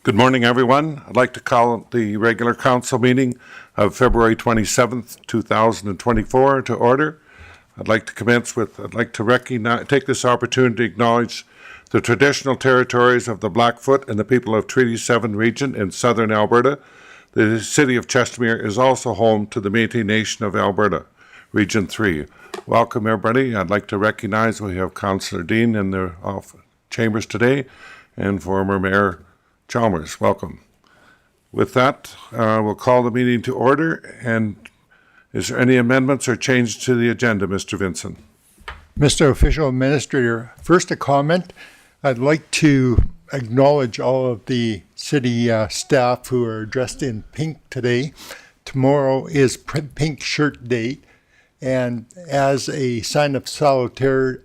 Good morning, everyone. I'd like to call the regular council meeting of February 27th, 2024 to order. I'd like to take this opportunity to acknowledge the traditional territories of the Blackfoot and the people of Treaty 7 region in southern Alberta. The city of Chestermere is also home to the Métis Nation of Alberta, Region 3. Welcome, everybody. I'd like to recognize we have Councillor Dean in the chambers today and former Mayor Chalmers. Welcome. With that, we'll call the meeting to order. And is there any amendments or change to the agenda, Mr. Vincent? Mr. Official Administrator, first a comment. I'd like to acknowledge all of the city staff who are dressed in pink today. Tomorrow is Pink Shirt Day, and as a sign of solidarity,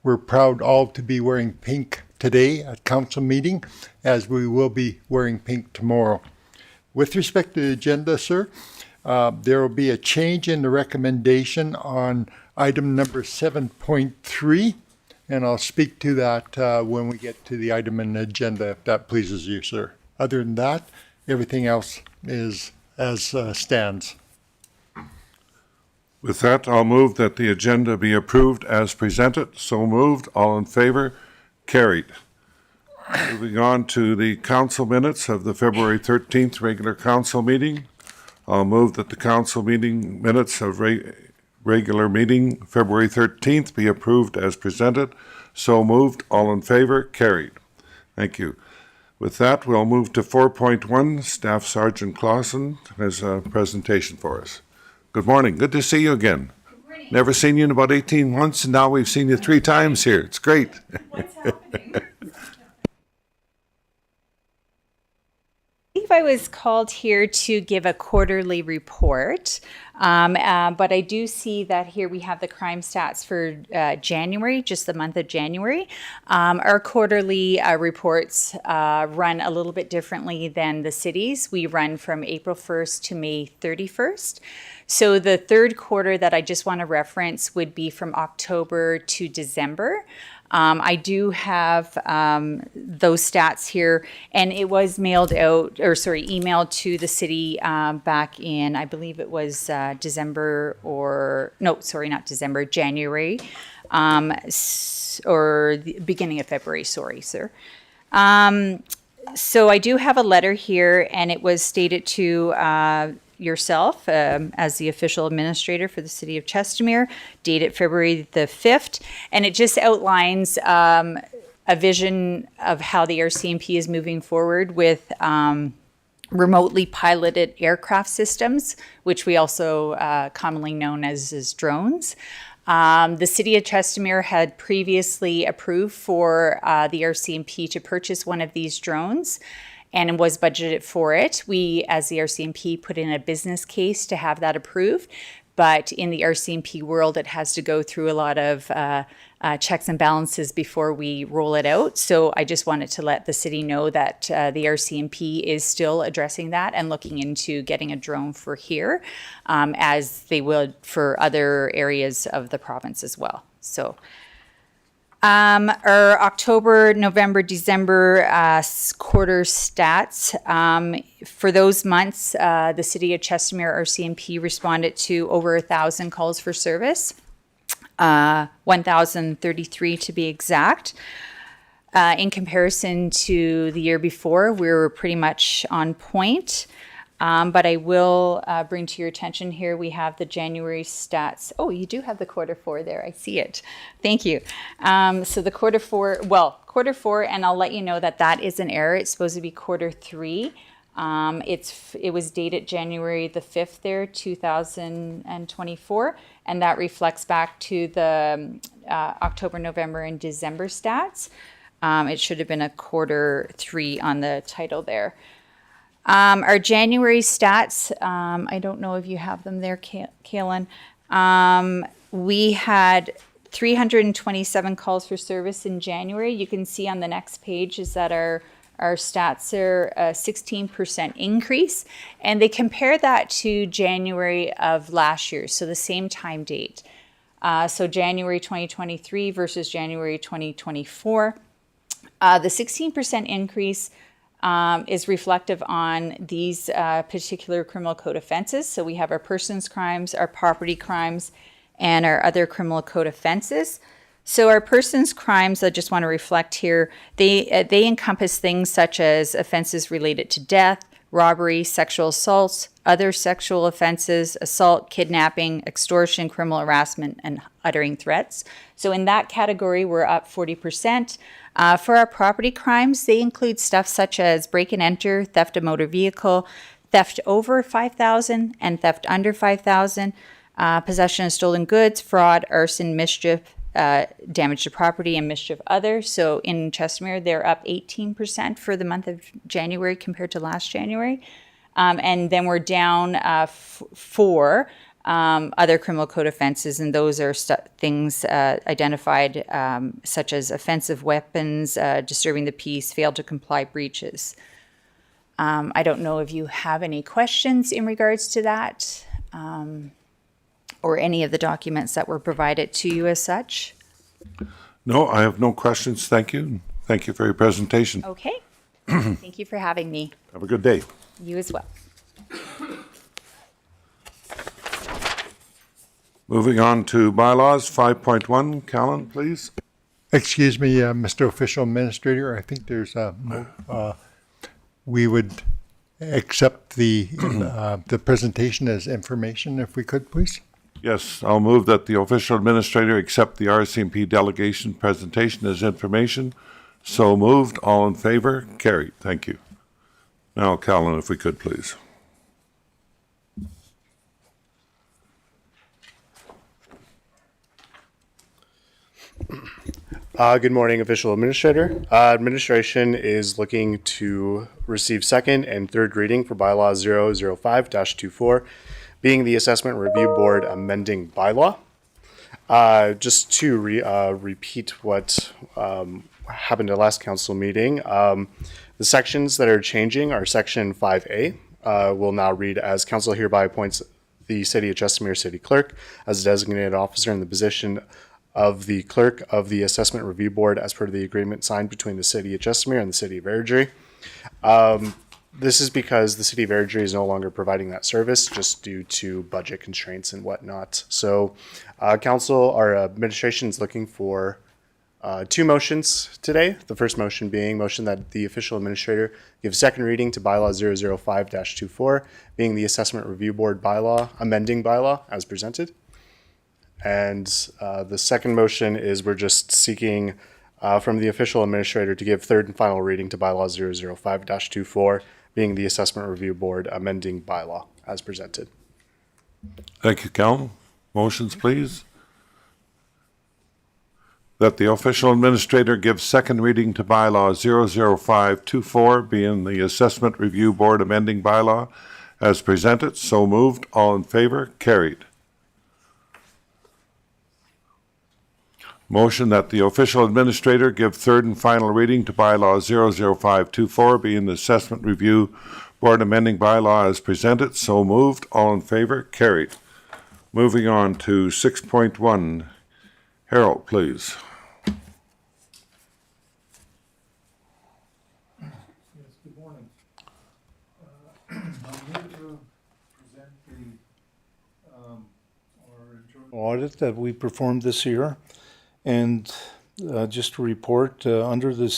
we're proud all to be wearing pink today at council meeting, as we will be wearing pink tomorrow. With respect to the agenda, sir, there will be a change in the recommendation on item number 7.3, and I'll speak to that when we get to the item in the agenda, if that pleases you, sir. Other than that, everything else is as stands. With that, I'll move that the agenda be approved as presented. So moved. All in favor? Carried. Moving on to the council minutes of the February 13th regular council meeting. I'll move that the council meeting minutes of regular meeting February 13th be approved as presented. So moved. All in favor? Carried. Thank you. With that, we'll move to 4.1. Staff Sergeant Clausen has a presentation for us. Good morning. Good to see you again. Good morning. Never seen you in about 18 months, and now we've seen you 3 times here. It's great. What's happening? I was called here to give a quarterly report, but I do see that here we have the crime stats for January, just the month of January. Our quarterly reports run a little bit differently than the cities. We run from April 1st to May 31st. So the third quarter that I just want to reference would be from October to December. I do have those stats here, and it was emailed to the city back in, I believe it was January, or the beginning of February, sorry, sir. So I do have a letter here, and it was stated to yourself as the official administrator for the city of Chestermere, dated February the 5th, and it just outlines a vision of how the RCMP is moving forward with remotely piloted aircraft systems, which we also commonly known as drones. The city of Chestermere had previously approved for the RCMP to purchase one of these drones, and was budgeted for it. We, as the RCMP, put in a business case to have that approved. But in the RCMP world, it has to go through a lot of checks and balances before we roll it out. So I just wanted to let the city know that the RCMP is still addressing that and looking into getting a drone for here, as they would for other areas of the province as well. So our October, November, December quarter stats. For those months, the city of Chestermere RCMP responded to over 1,000 calls for service, 1,033 to be exact. In comparison to the year before, we were pretty much on point. But I will bring to your attention here, we have the January stats. Oh, you do have the quarter 4 there. I see it. Thank you. So the quarter 4, and I'll let you know that that is an error. It's supposed to be quarter 3. It was dated January the 5th there, 2024, and that reflects back to the October, November, and December stats. It should have been a quarter 3 on the title there. Our January stats, I don't know if you have them there, Kaylin. We had 327 calls for service in January. You can see on the next page is that our stats are a 16% increase, and they compare that to January of last year, so the same time date. So January 2023 versus January 2024. The 16% increase is reflective on these particular criminal code offenses. So we have our persons crimes, our property crimes, and our other criminal code offenses. So our persons crimes, I just want to reflect here, they encompass things such as offenses related to death, robbery, sexual assaults, other sexual offenses, assault, kidnapping, extortion, criminal harassment, and uttering threats. So in that category, we're up 40%. For our property crimes, they include stuff such as break and enter, theft of motor vehicle, theft over $5,000 and theft under $5,000, possession of stolen goods, fraud, arson, mischief, damage to property, and mischief other. So in Chestermere, they're up 18% for the month of January compared to last January. And then we're down four other criminal code offenses, and those are things identified such as offensive weapons, disturbing the peace, failed to comply breaches. I don't know if you have any questions in regards to that, or any of the documents that were provided to you as such. No, I have no questions. Thank you. Thank you for your presentation. Okay. Thank you for having me. Have a good day. You as well. Moving on to bylaws 5.1. Callan, please. Excuse me, Mr. Official Administrator, I think there's we would accept the presentation as information if we could, please. Yes, I'll move that the official administrator accept the RCMP delegation presentation as information. So moved. All in favor? Carried. Thank you. Now, Callan, if we could, please. Good morning, Official Administrator. Administration is looking to receive second and third reading for Bylaw 005-24, being the Assessment Review Board amending bylaw. Just to repeat what happened at last council meeting, the sections that are changing are Section 5A. Will now read as council hereby appoints the City of Chestermere City Clerk as a designated officer in the position of the Clerk of the Assessment Review Board as per the agreement signed between the City of Chestermere and the City of Airdrie. This is because the City of Airdrie is no longer providing that service just due to budget constraints and whatnot. So council, our administration is looking for two motions today. The first motion being motion that the official administrator give second reading to bylaw 005-24, being the Assessment Review Board bylaw, amending bylaw as presented. And the second motion is we're just seeking from the official administrator to give third and final reading to bylaw 005-24, being the Assessment Review Board amending bylaw as presented. Thank you, Callan. Motions, please. That the official administrator give second reading to bylaw 005-24, being the Assessment Review Board amending bylaw as presented. So moved. All in favor? Carried. Motion that the official administrator give third and final reading to bylaw 005-24, being the Assessment Review Board amending bylaw as presented. So moved. All in favor? Carried. Moving on to 6.1. Harold, please. Yes, good morning. I'm here to present our internal audit that we performed this year. And just to report, under the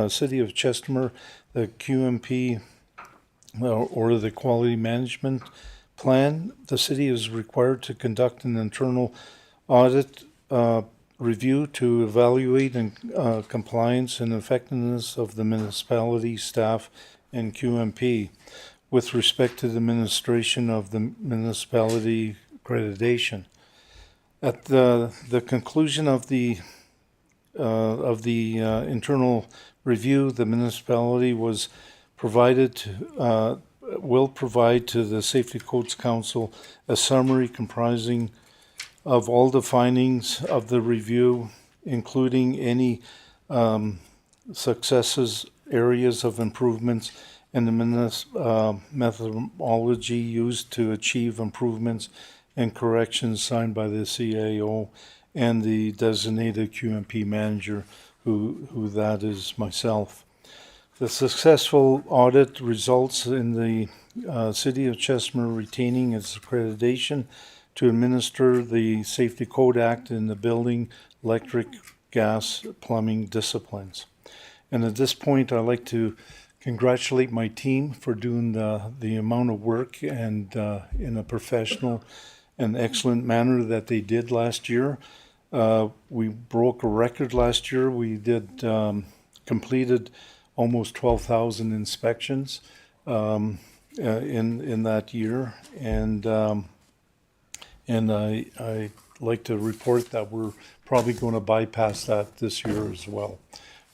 City of Chestermere, the QMP, or the Quality Management Plan, the city is required to conduct an internal audit review to evaluate compliance and effectiveness of the municipality staff and QMP with respect to the administration of the municipality accreditation. At the conclusion of the internal review, the municipality was will provide to the Safety Codes Council a summary comprising of all the findings of the review, including any successes, areas of improvements, and the methodology used to achieve improvements and corrections signed by the CAO and the designated QMP manager who that is myself. The successful audit results in the City of Chestermere retaining its accreditation to administer the Safety Code Act in the building, electric, gas, plumbing disciplines. And at this point, I'd like to congratulate my team for doing the amount of work and in a professional and excellent manner that they did last year. We broke a record last year. We did completed almost 12,000 inspections in that year, and I like to report that we're probably going to bypass that this year as well.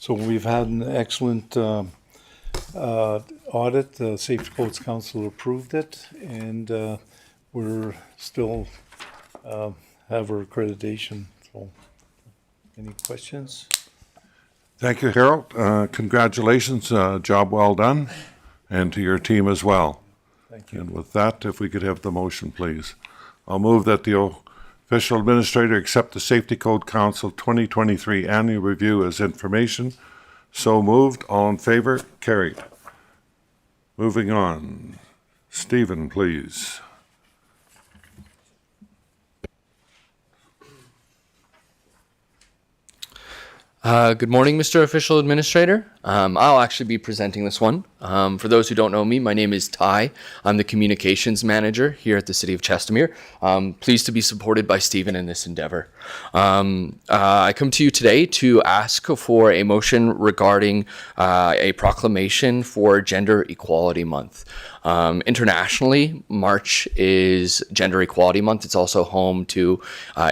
So we've had an excellent audit. The Safety Codes Council approved it, and we're still have our accreditation. So, any questions? Thank you, Harold. Congratulations, job well done, and to your team as well. Thank you. And with that, if we could have the motion, please. I'll move that the official administrator accept the Safety Code Council 2023 annual review as information. So moved. All in favor? Carried. Moving on. Stephen, please. Good morning, Mr. Official Administrator. I'll actually be presenting this one. For those who don't know me, my name is Ty. I'm the Communications Manager here at the City of Chestermere. Pleased to be supported by Stephen in this endeavor. I come to you today to ask for a motion regarding a proclamation for Gender Equality Month. Internationally, March is Gender Equality Month. It's also home to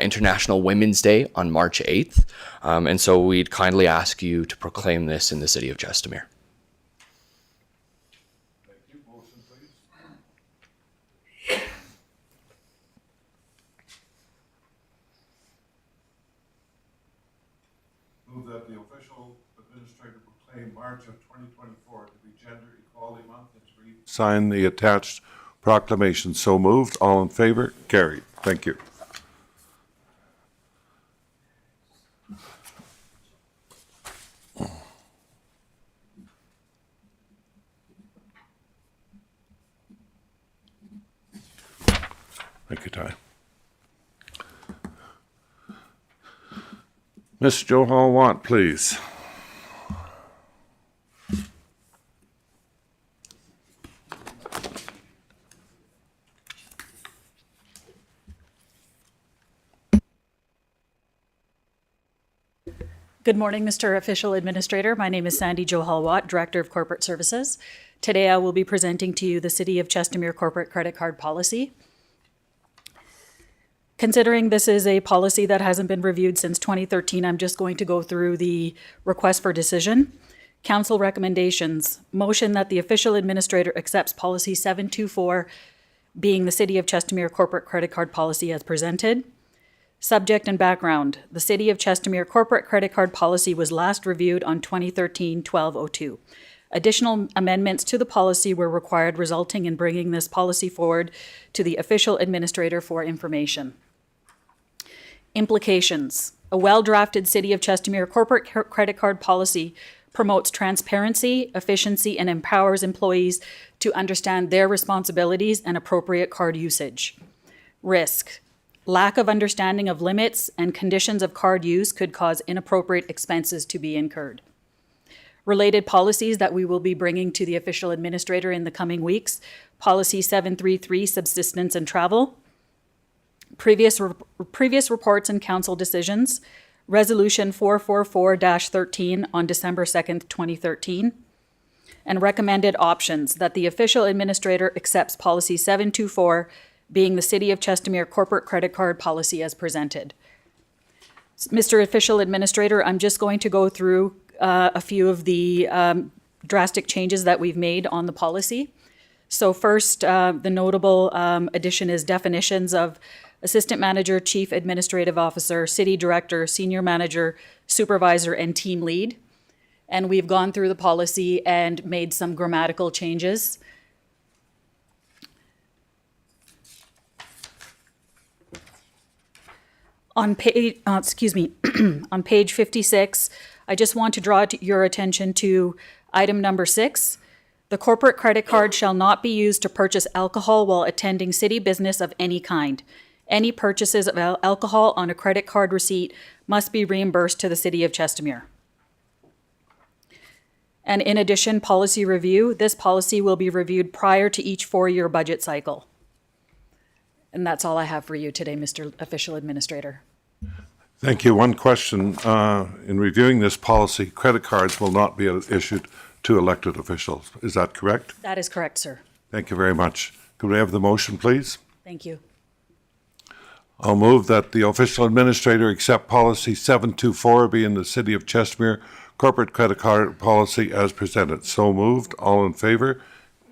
International Women's Day on March 8th. And so we'd kindly ask you to proclaim this in the City of Chestermere. Thank you. Motion, please. Move that the official administrator proclaim March of 2024 to be Gender Equality Month and to sign the attached proclamation. So moved. All in favor? Carried. Thank you. Thank you, Ty. Ms. Johal Watt, please. Good morning, Mr. Official Administrator. My name is Sandy Johal Watt, Director of Corporate Services. Today I will be presenting to you the City of Chestermere Corporate Credit Card Policy. Considering this is a policy that hasn't been reviewed since 2013, I'm just going to go through the request for decision. Council recommendations. Motion that the official administrator accepts policy 724, being the City of Chestermere Corporate Credit Card Policy as presented. Subject and background. The City of Chestermere Corporate Credit Card Policy was last reviewed on 2013-1202. Additional amendments to the policy were required, resulting in bringing this policy forward to the official administrator for information. Implications. A well-drafted City of Chestermere corporate credit card policy promotes transparency, efficiency, and empowers employees to understand their responsibilities and appropriate card usage. Risk. Lack of understanding of limits and conditions of card use could cause inappropriate expenses to be incurred. Related policies that we will be bringing to the official administrator in the coming weeks. Policy 733, subsistence and travel. Previous reports and council decisions. Resolution 444-13 on December 2nd, 2013. And recommended options that the official administrator accepts policy 724, being the City of Chestermere Corporate Credit Card Policy as presented. Mr. Official Administrator, I'm just going to go through a few of the drastic changes that we've made on the policy. So first, the notable addition is definitions of Assistant Manager, Chief Administrative Officer, City Director, Senior Manager, Supervisor, and Team Lead. And we've gone through the policy and made some grammatical changes. On page, on page 56, I just want to draw your attention to item number 6. The corporate credit card shall not be used to purchase alcohol while attending city business of any kind. Any purchases of alcohol on a credit card receipt must be reimbursed to the City of Chestermere. And in addition, policy review. This policy will be reviewed prior to each 4-year budget cycle. And that's all I have for you today, Mr. Official Administrator. Thank you. One question. In reviewing this policy, credit cards will not be issued to elected officials. Is that correct? That is correct, sir. Thank you very much. Could we have the motion, please? Thank you. I'll move that the official administrator accept policy 724 be in the City of Chestermere corporate credit card policy as presented. So moved. All in favor?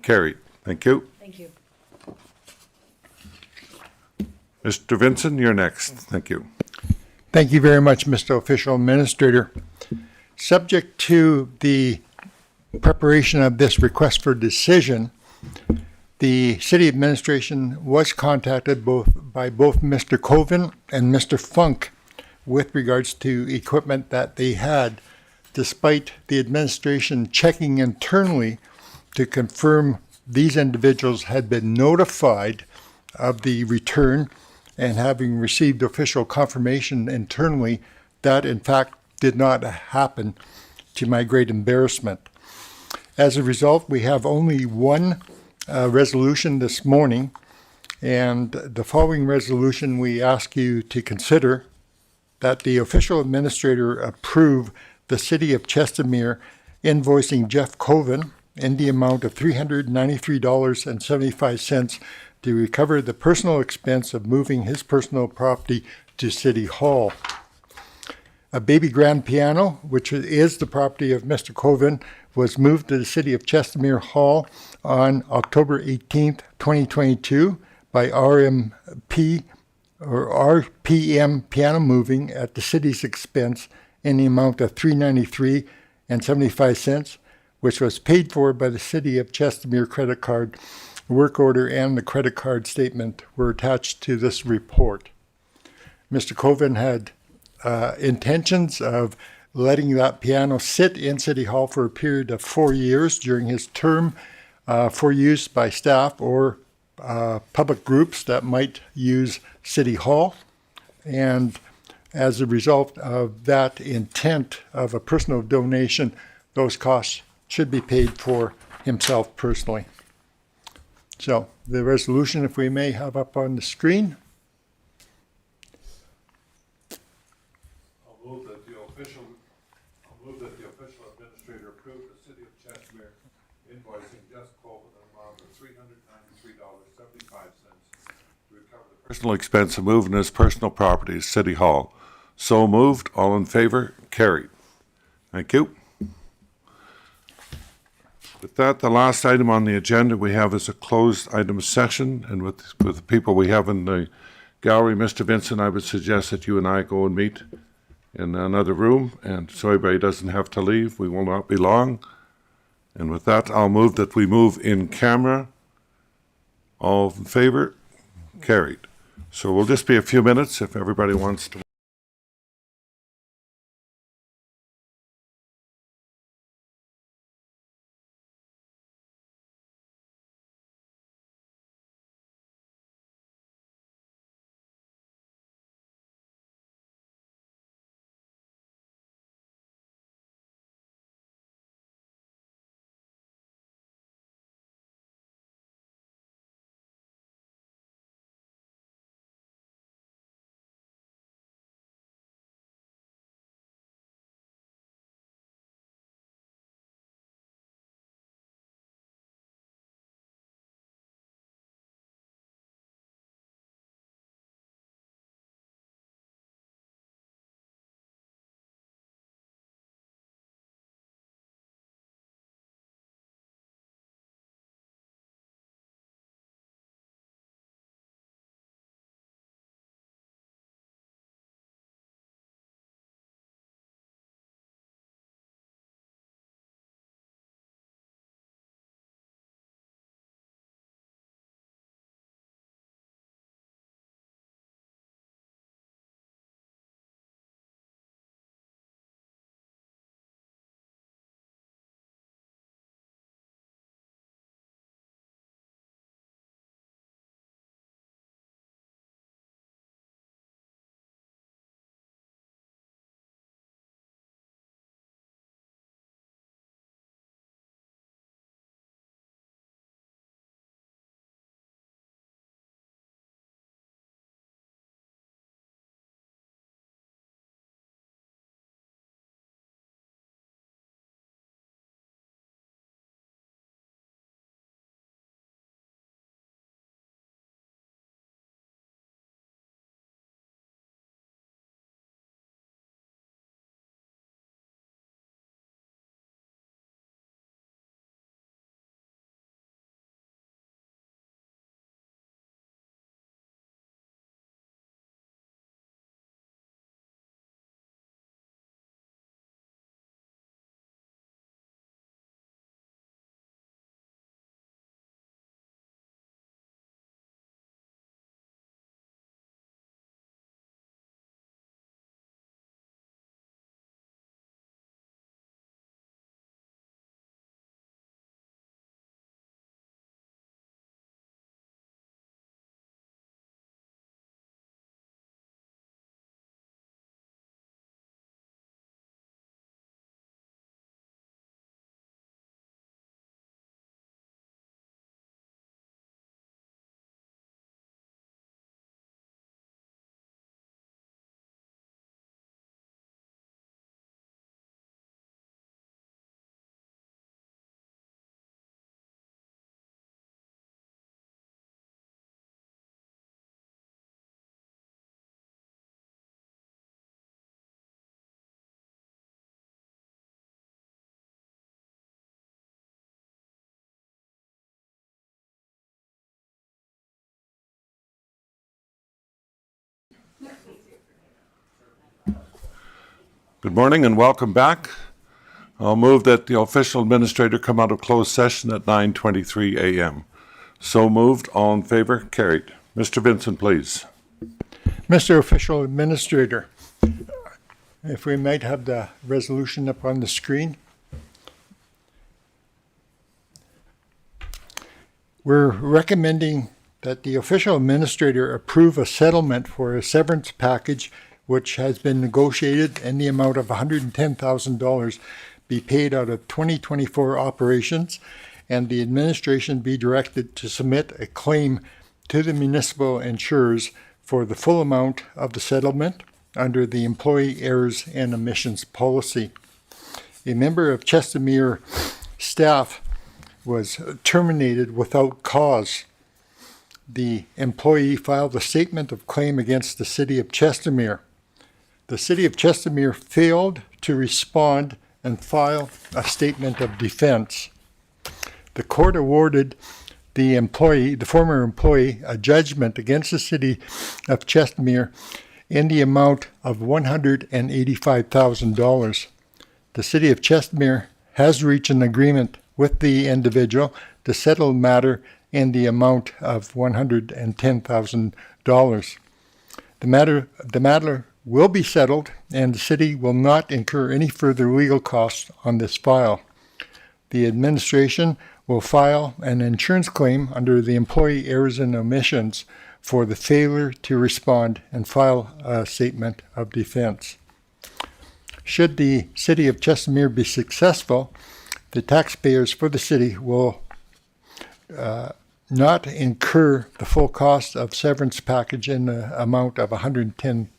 Carried. Thank you. Thank you. Mr. Vinson, you're next. Thank you. Thank you very much, Mr. Official Administrator. Subject to the preparation of this request for decision, the city administration was contacted by both Mr. Coven and Mr. Funk with regards to equipment that they had, despite the administration checking internally to confirm these individuals had been notified of the return and having received official confirmation internally that in fact did not happen, to my great embarrassment. As a result, we have only one resolution this morning, and the following resolution we ask you to consider that the official administrator approve the City of Chestermere invoicing Jeff Coven in the amount of $393.75 to recover the personal expense of moving his personal property to City Hall. A baby grand piano, which is the property of Mr. Coven, was moved to the City of Chestermere Hall on October 18th, 2022 by RPM Piano Moving at the city's expense in the amount of $393.75, which was paid for by the City of Chestermere credit card. Work order and the credit card statement were attached to this report. Mr. Coven had intentions of letting that piano sit in City Hall for a period of 4 years during his term for use by staff or public groups that might use City Hall. And as a result of that intent of a personal donation, those costs should be paid for himself personally. So the resolution, if we may have up on the screen. I'll move that the official administrator approve the City of Chestermere invoicing Jeff Coven an amount of $393.75 to recover the personal expense of moving his personal property to City Hall. So moved. All in favor? Carried. Thank you. With that, the last item on the agenda we have is a closed item session, and with the people we have in the gallery, Mr. Vincent, I would suggest that you and I go and meet in another room, and so everybody doesn't have to leave. We will not be long. And with that, I'll move that we move in camera. All in favor? Carried. So we'll just be a few minutes if everybody wants to. Good morning and welcome back. I'll move that the official administrator come out of closed session at 9:23 a.m. So moved. All in favor? Carried. Mr. Vincent, please. Mr. Official Administrator, if we might have the resolution up on the screen. We're recommending that the official administrator approve a settlement for a severance package which has been negotiated in the amount of $110,000 be paid out of 2024 operations, and the administration be directed to submit a claim to the municipal insurers for the full amount of the settlement under the employee errors and omissions policy. A member of Chestermere staff was terminated without cause. The employee filed a statement of claim against the City of Chestermere. The City of Chestermere failed to respond and file a statement of defense. The court awarded the former employee, a judgment against the City of Chestermere in the amount of $185,000. The City of Chestermere has reached an agreement with the individual to settle the matter in the amount of $110,000. The matter will be settled, and the city will not incur any further legal costs on this file. The administration will file an insurance claim under the employee errors and omissions for the failure to respond and file a statement of defense. Should the City of Chestermere be successful, the taxpayers for the city will not incur the full cost of severance package in the amount of $110,000.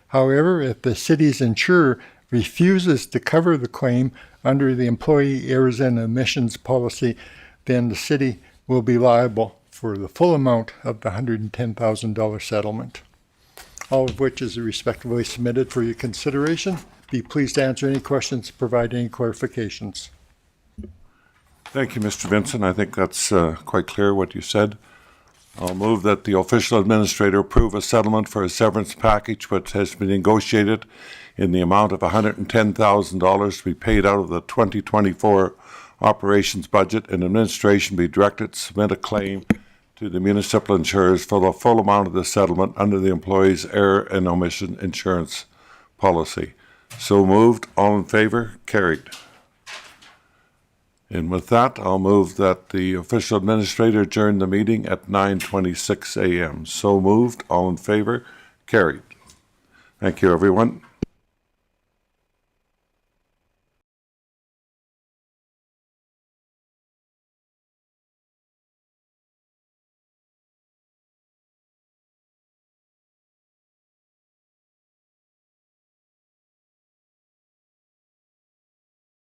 However, if the city's insurer refuses to cover the claim under the employee errors and omissions policy, then the city will be liable for the full amount of the $110,000 settlement. All of which is respectively submitted for your consideration. Be pleased to answer any questions, provide any clarifications. Thank you, Mr. Vincent. I think that's quite clear what you said. I'll move that the official administrator approve a settlement for a severance package which has been negotiated in the amount of $110,000 to be paid out of the 2024 operations budget, and administration be directed to submit a claim to the municipal insurers for the full amount of the settlement under the employee's error and omission insurance policy. So moved. All in favor? Carried. And with that, I'll move that the official administrator adjourn the meeting at 9:26 a.m. So moved. All in favor? Carried. Thank you, everyone.